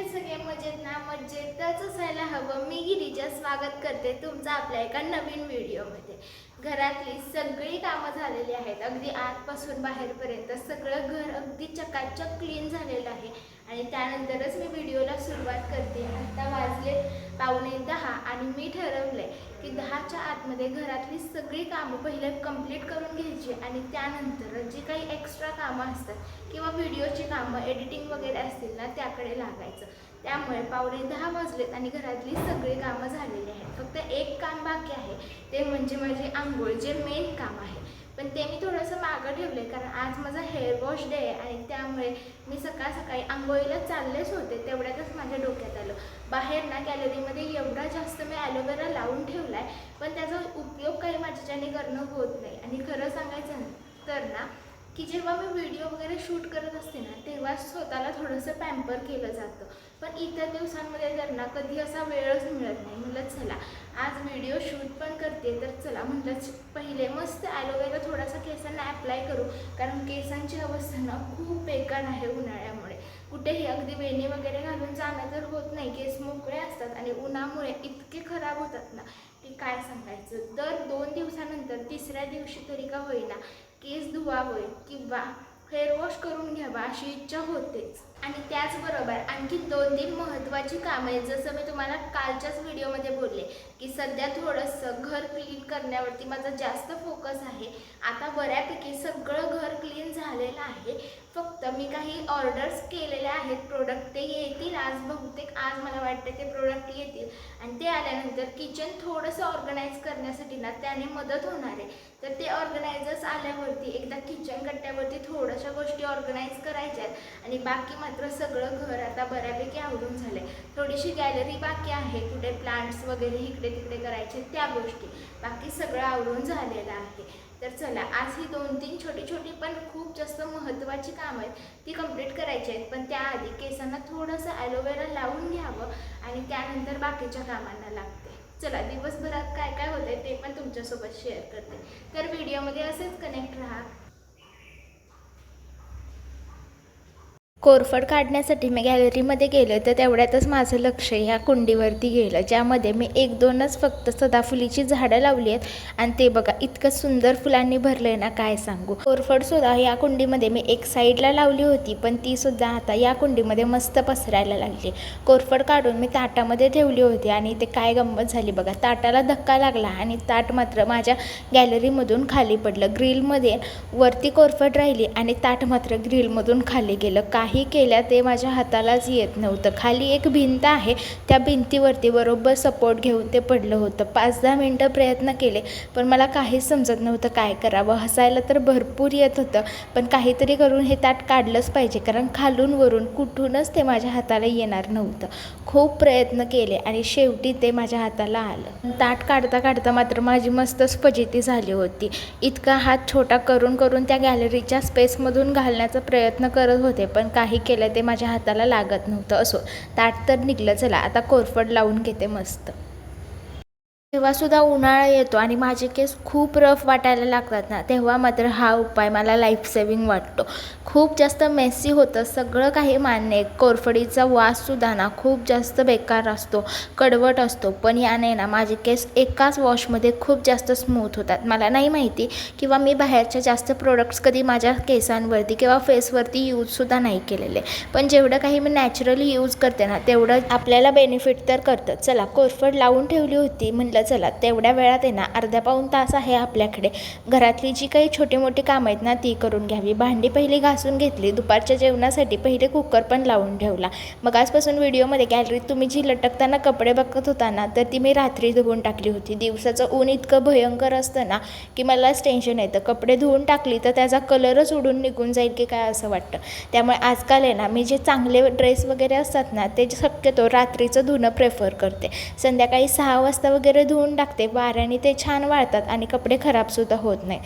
सगळे मजेत ना? मजेतच असायला हवं. मी गिरीजा स्वागत करते तुमचं आपल्या एका नवीन व्हिडिओमध्ये. घरातली सगळी कामं झालेली आहेत, अगदी आतपासून बाहेरपर्यंत सगळं घर अगदी चकाचक क्लीन झालेलं आहे. आणि त्यानंतरच मी व्हिडिओला सुरुवात करते. आता वाजले 9:45 आणि मी ठरवलंय की 10च्या आतमध्ये घरातली सगळी कामं पहिले कंप्लीट करून घ्यायची आणि त्यानंतर जी काही एक्स्ट्रा कामं असतात किंवा व्हिडिओची कामं एडिटिंग वगैरे असतील ना त्याकडे लागायचं. त्यामुळे 9:45 वाजलेत आणि घरातली सगळी कामं झालेली आहेत. फक्त एक काम बाकी आहे, ते म्हणजे माझी आंघोळ, जे मेन काम आहे. पण ते मी थोडंसं मागं ठेवलं आहे कारण आज माझा हेअर वॉश डे आहे आणि त्यामुळे मी सकाळी आंघोळीला चाललेच होते. तेवढ्यातच माझ्या डोक्यात आलं, बाहेर ना गॅलरीमध्ये एवढा जास्त मी ॲलोवेरा लावून ठेवला आहे, पण त्याचा उपयोग काही माझ्याच्याने करणं होत नाही. आणि खरं सांगायचं तर ना की जेव्हा मी व्हिडिओ वगैरे शूट करत असते ना तेव्हा स्वतःला थोडंसं पॅम्पर केलं जातं. पण इतर दिवसांमध्ये तर ना कधी असा वेळच मिळत नाही. म्हटलं चला आज व्हिडिओ शूट पण करते, तर चला म्हटलं पहिले मस्त ॲलोवेरा थोडासा केसांना ॲप्लाय करू. कारण केसांची अवस्था ना खूप बेकार आहे उन्हाळ्यामुळे. कुठेही अगदी वेणी वगैरे घालून जाणं तर होत नाही, केस मोकळे असतात आणि उन्हामुळे इतके खराब होतात ना की काय सांगायचं. दर 2 दिवसानंतर 3ऱ्या दिवशी तरी का होईना केस धुवावे किंवा हेअर वॉश करून घ्यावा अशी इच्छा होतेच. आणि त्याचबरोबर आणखी 2-3 महत्त्वाची कामं आहेत. जसं मी तुम्हाला कालच्याच व्हिडिओमध्ये बोलले की सध्या थोडंसं घर क्लीन करण्यावरती माझा जास्त फोकस आहे. आता बऱ्यापैकी सगळं घर क्लीन झालेलं आहे. फक्त मी काही ऑर्डर्स केलेल्या आहेत प्रोडक्ट, ते येतील आज. बहुतेक आज मला वाटतं ते प्रोडक्ट येतील आणि ते आल्यानंतर किचन थोडंसं ऑर्गनाईज करण्यासाठी ना त्याने मदत होणार आहे. तर ते ऑर्गनायझर्स आल्यावरती एकदा किचन कट्ट्यावरती थोड्याशा गोष्टी ऑर्गनाईज करायच्या आहेत आणि बाकी मात्र सगळं घर आता बऱ्यापैकी आवरून झालं आहे. थोडीशी गॅलरी बाकी आहे, कुठे प्लांट्स वगैरे इकडे तिकडे करायचे त्या गोष्टी, बाकी सगळं आवरून झालेलं आहे. तर चला आज ही 2-3 छोटी पण खूप जास्त महत्त्वाची कामं आहेत, ती कंप्लीट करायची आहेत. पण त्याआधी केसांना थोडंसं ॲलोवेरा लावून घ्यावं आणि त्यानंतर बाकीच्या कामांना लागते. चला दिवसभरात काय काय होतंय ते पण तुमच्यासोबत शेअर करते. तर व्हिडिओमध्ये असेच कनेक्ट राहा. कोरफड काढण्यासाठी मी गॅलरीमध्ये गेले तर तेवढ्यातच माझं लक्ष ह्या कुंडीवरती गेलं, ज्यामध्ये मी 1-2च फक्त सदाफुलीची झाडं लावली आहेत. आणि ते बघा इतकं सुंदर फुलांनी भरलं आहे ना, काय सांगू. कोरफडसुद्धा या कुंडीमध्ये मी एक साईडला लावली होती, पण तीसुद्धा आता या कुंडीमध्ये मस्त पसरायला लागली. कोरफड काढून मी ताटामध्ये ठेवली होती आणि ते काय गंमत झाली बघा, ताटाला धक्का लागला आणि ताट मात्र माझ्या गॅलरीमधून खाली पडलं. ग्रिलमध्ये वरती कोरफड राहिली आणि ताट मात्र ग्रिलमधून खाली गेलं. काही केल्या ते माझ्या हातालाच येत नव्हतं. खाली एक भिंत आहे, त्या भिंतीवरती बरोबर सपोर्ट घेऊन ते पडलं होतं. 5-10 मिनटं प्रयत्न केले पण मला काहीच समजत नव्हतं काय करावं. हसायला तर भरपूर येत होतं, पण काहीतरी करून हे ताट काढलंच पाहिजे, कारण खालून वरून कुठूनच ते माझ्या हाताला येणार नव्हतं. खूप प्रयत्न केले आणि शेवटी ते माझ्या हाताला आलं. ताट काढता काढता मात्र माझी मस्तच फजिती झाली होती. इतका हात छोटा करून करून त्या गॅलरीच्या स्पेसमधून घालण्याचा प्रयत्न करत होते, पण काही केलं ते माझ्या हाताला लागत नव्हतं. असो, ताट तर निघलं. चला आता कोरफड लावून घेते मस्त. तेव्हासुद्धा उन्हाळा येतो आणि माझे केस खूप रफ वाटायला लागतात ना, तेव्हा मात्र हा उपाय मला लाईफ सेविंग वाटतो. खूप जास्त मेसी होतं सगळं, काही मान्य आहे. कोरफडीचा वाससुद्धा ना खूप जास्त बेकार असतो, कडवट असतो, पण याने ना माझे केस एकाच वॉशमध्ये खूप जास्त स्मूथ होतात. मला नाही माहिती किंवा मी बाहेरच्या जास्त प्रोडक्ट्स कधी माझ्या केसांवरती किंवा फेसवरती यूजसुद्धा नाही केलेले, पण जेवढं काही मी नॅचरली यूज करते ना तेवढं आपल्याला बेनिफिट तर करतं. चला कोरफड लावून ठेवली होती, म्हणलं चला तेवढ्या वेळात आहे ना अर्धा-पाऊण तास आहे आपल्याकडे. घरातली जी काही छोटी मोठी कामं आहेत ना ती करून घ्यावी. भांडी पहिली घासून घेतली, दुपारच्या जेवणासाठी पहिले कुकर पण लावून ठेवला. मग आजपासून व्हिडिओमध्ये गॅलरीत तुम्ही जी लटकताना कपडे बघत होता ना, तर ती मी रात्री धुवून टाकली होती. दिवसाचं ऊन इतकं भयंकर असतं ना की मलाच टेन्शन येतं. कपडे धुवून टाकली तर त्याचा कलरच उडून निघून जाईल की काय असं वाटतं. त्यामुळे आजकाल आहे ना मी जे चांगले ड्रेस वगैरे असतात ना ते शक्यतो रात्रीचं धुणं प्रेफर करते. संध्याकाळी 6 वाजता वगैरे धुवून टाकते, वाऱ्याने ते छान वाळतात आणि कपडे खराबसुद्धा होत नाही.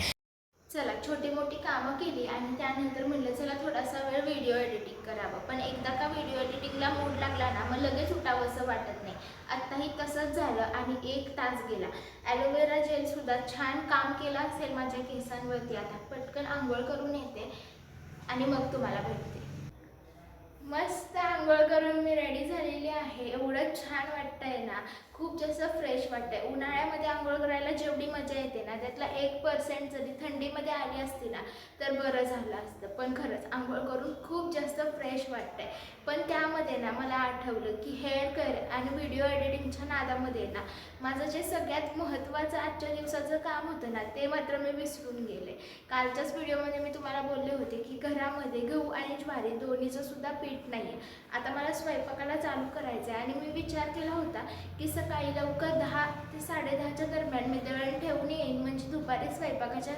चला छोटी मोठी कामं केली आणि त्यानंतर म्हटलं चला थोडासा वेळ व्हिडिओ एडिटिंग करावं. पण एकदा का व्हिडिओ एडिटिंगला मूड लागला ना मग लगेच उठावंसं वाटत नाही. आत्ताही तसंच झालं आणि 1 तास गेला. ॲलोवेरा जेलसुद्धा छान काम केलं असेल माझ्या केसांवरती. आता पटकन आंघोळ करून येते आणि मग तुम्हाला भेटते. मस्त आंघोळ करून मी रेडी झालेली आहे. एवढं छान वाटतंय ना, खूप जास्त फ्रेश वाटतंय. उन्हाळ्यामध्ये आंघोळ करायला जेवढी मजा येते ना, त्यातला 1% जरी थंडीमध्ये आली असती ना तर बरं झालं असतं. पण खरंच आंघोळ करून खूप जास्त फ्रेश वाटतंय. पण त्यामध्ये ना मला आठवलं की हेअर केअर आणि व्हिडिओ एडिटिंगच्या नादामध्ये ना माझं जे सगळ्यात महत्त्वाचं आजच्या दिवसाचं काम होतं ना, ते मात्र मी विसरून गेले. कालच्याच व्हिडिओमध्ये मी तुम्हाला बोलले होते की घरामध्ये गहू आणि ज्वारी दोन्हीचं सुद्धा पीठ नाही आहे. आता मला स्वयंपाकाला चालू करायचं आहे आणि मी विचार केला होता की सकाळी लवकर 10 ते 10:30च्या दरम्यान मी दळण ठेवून येईन, म्हणजे दुपारी स्वयंपाकाच्या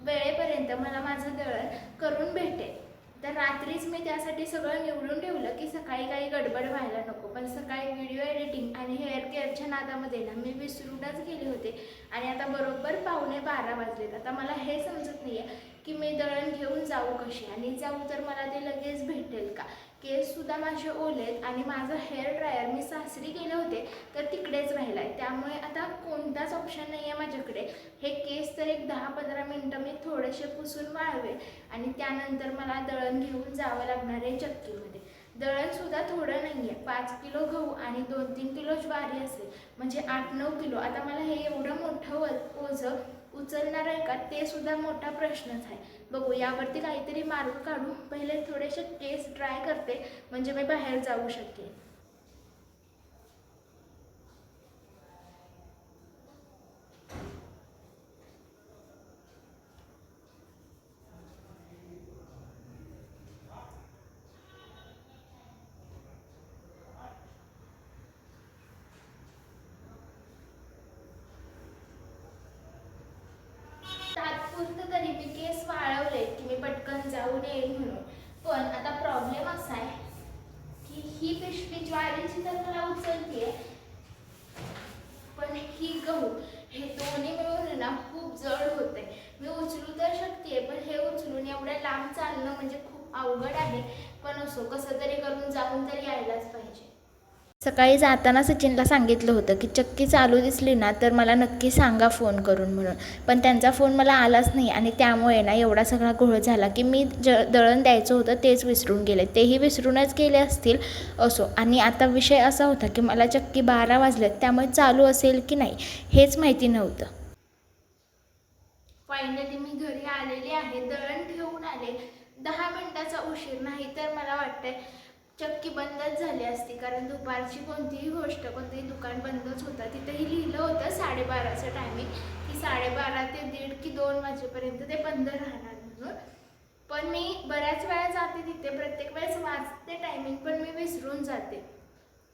वेळेपर्यंत मला माझं दळण करून भेटेल. तर रात्रीच मी त्यासाठी सगळं निवडून ठेवलं की सकाळी काही गडबड व्हायला नको. पण सकाळी व्हिडिओ एडिटिंग आणि हेअर केअरच्या नादामध्ये ना मी विसरूनच गेले होते आणि आता बरोबर 11:45 वाजलेत. आता मला हे समजत नाही आहे की मी दळण घेऊन जाऊ कशी, आणि जाऊ तर मला ते लगेच भेटेल का. केससुद्धा माझे ओलेत आणि माझं हेअर ड्रायर मी सासरी गेले होते तर तिकडेच राहिला आहे. त्यामुळे आता कोणताच ऑप्शन नाही आहे माझ्याकडे. हे केस तर एक 10-15 मिनटं मी थोडेसे पुसून वाळवे आणि त्यानंतर मला दळण घेऊन जावं लागणार आहे चक्कीमध्ये. दळणसुद्धा थोडं नाही आहे. 5 किलो गहू आणि 2-3 किलो ज्वारी असेल, म्हणजे 8-9 किलो. आता मला हे एवढं मोठं ओझं उचलणार आहे का, ते सुद्धा मोठा प्रश्नच आहे. बघू, यावरती काहीतरी मार्ग काढू. पहिले थोडेसे केस ड्राय करते, म्हणजे मी बाहेर जाऊ शकेन. तात्पुरतं तरी मी केस वाळवले की मी पटकन जाऊन येईल म्हणून. पण आता प्रॉब्लेम असा आहे की ही पिशवी ज्वारीची तर मला उचलते, पण ही गहू, हे दोन्ही मिळून ना खूप जड होते. मी उचलू तर शकते, पण हे उचलून एवढ्या लांब चालणं म्हणजे खूप अवघड आहे. पण असो, कसं तरी करून जाऊन तरी यायलाच पाहिजे. सकाळी जाताना सचिनला सांगितलं होतं की चक्की चालू दिसली ना तर मला नक्की सांगा फोन करून म्हणून. पण त्यांचा फोन मला आलाच नाही आणि त्यामुळे ना एवढा सगळा घोळ झाला की मी दळण द्यायचं होतं तेच विसरून गेले. तेही विसरूनच गेले असतील. असो, आणि आता विषय असा होता की मला चक्की 12 वाजलेत, त्यामुळे चालू असेल की नाही हेच माहिती नव्हतं. फायनली मी घरी आलेले आहे. दळण ठेवून आले. 10 मिनिटाचा उशीर, नाही तर मला वाटतंय चक्की बंदच झाली असती, कारण दुपारची कोणतीही गोष्ट, कोणतेही दुकान बंदच होतं. तिथेही लिहिलं होतं 12:30चं टायमिंग, की 12:30 ते 1:30 की 2 वाजेपर्यंत ते बंद राहणार म्हणून. पण मी बऱ्याच वेळा जाते तिथे, प्रत्येक वेळेस वाचते टायमिंग, पण मी विसरून जाते.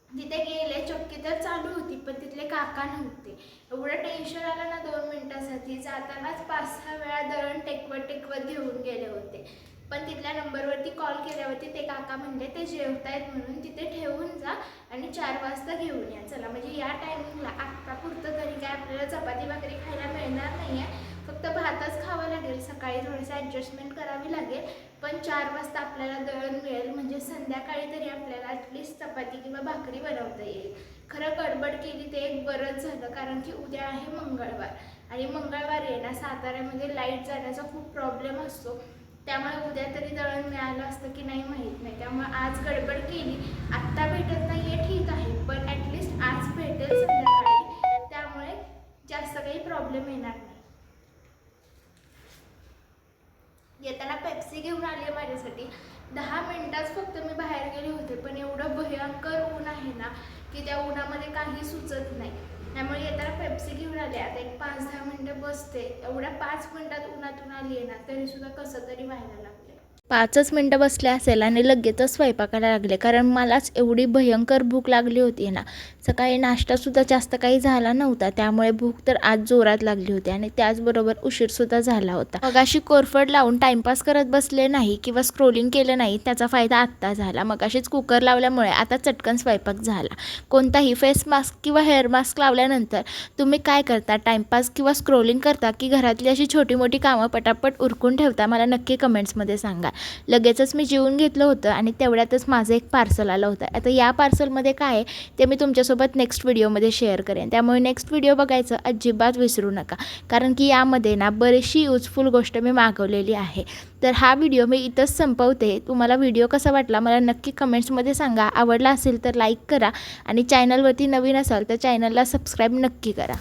तिथे गेले, चक्की तर चालू होती पण तिथले काका नव्हते. एवढं टेन्शन आलं ना 2 मिनिटासाठी. जातानाच 5-6 वेळा दळण टेकवत घेऊन गेले होते. पण तिथल्या नंबरवरती कॉल केल्यावरती ते काका म्हणले ते जेवतायत म्हणून तिथे ठेवून जा आणि 4 वाजता घेऊन या. चला, म्हणजे या टायमिंगला आत्तापुरतं तरी काय आपल्याला चपाती भाकरी खायला मिळणार नाही आहे, फक्त भातच खावा लागेल. सकाळी थोडीशी ॲडजस्टमेंट करावी लागेल, पण 4 वाजता आपल्याला दळण मिळेल, म्हणजे संध्याकाळी तरी आपल्याला ॲटलिस्ट चपाती किंवा भाकरी बनवता येईल. खरं गडबड केली ते एक बरंच झालं, कारण की उद्या आहे मंगळवार आणि मंगळवारी आहे ना साताऱ्यामध्ये लाईट जाण्याचा खूप प्रॉब्लेम असतो. त्यामुळे उद्या तरी दळण मिळालं असतं की नाही माहीत नाही. त्यामुळे आज गडबड केली. आत्ता भेटत नाही आहे ठीक आहे, पण ॲटलिस्ट आज भेटेल संध्याकाळी, त्यामुळे जास्त काही प्रॉब्लेम येणार नाही. येताना पेप्सी घेऊन आली आहे माझ्यासाठी. 10 मिनिटात फक्त मी बाहेर गेले होते, पण एवढं भयंकर ऊन आहे ना की त्या उन्हामध्ये काही सुचत नाही. त्यामुळे येताना पेप्सी घेऊन आले. आता एक 5-10 मिनटं बसते. एवढ्या 5 मिनिटात उन्हातून आली आहे ना, तरीसुद्धा कसं तरी व्हायला लागले. 5च मिनटं बसले असेल आणि लगेचच स्वयंपाकाला लागले, कारण मलाच एवढी भयंकर भूक लागली होती ना. सकाळी नाश्तासुद्धा जास्त काही झाला नव्हता, त्यामुळे भूक तर आज जोरात लागली होती आणि त्याचबरोबर उशीरसुद्धा झाला होता. मगाशी कोरफड लावून टाईमपास करत बसले नाही किंवा स्क्रोलिंग केलं नाही, त्याचा फायदा आत्ता झाला. मगाशीच कुकर लावल्यामुळे आता चटकन स्वयंपाक झाला. कोणताही फेस मास्क किंवा हेअर मास्क लावल्यानंतर तुम्ही काय करता, टाईमपास किंवा स्क्रोलिंग करता की घरातली अशी छोटी मोठी कामं पटापट उरकून ठेवता, मला नक्की कमेंट्समध्ये सांगा. लगेचच मी जेवून घेतलं होतं आणि तेवढ्यातच माझं एक पार्सल आलं होतं. आता या पार्सलमध्ये काय आहे ते मी तुमच्यासोबत तुमच्यासोबत नेक्स्ट व्हिडिओमध्ये शेअर करेन. त्यामुळे नेक्स्ट व्हिडिओ बघायचं अजिबात विसरू नका, कारण की यामध्ये ना बरीचशी यूजफुल गोष्ट मी मागवलेली आहे. तर हा व्हिडिओ मी इथंच संपवते. तुम्हाला व्हिडिओ कसा वाटला मला नक्की कमेंट्समध्ये सांगा. आवडला असेल तर लाईक करा आणि चॅनलवरती नवीन असाल तर चॅनलला सबस्क्राईब नक्की करा.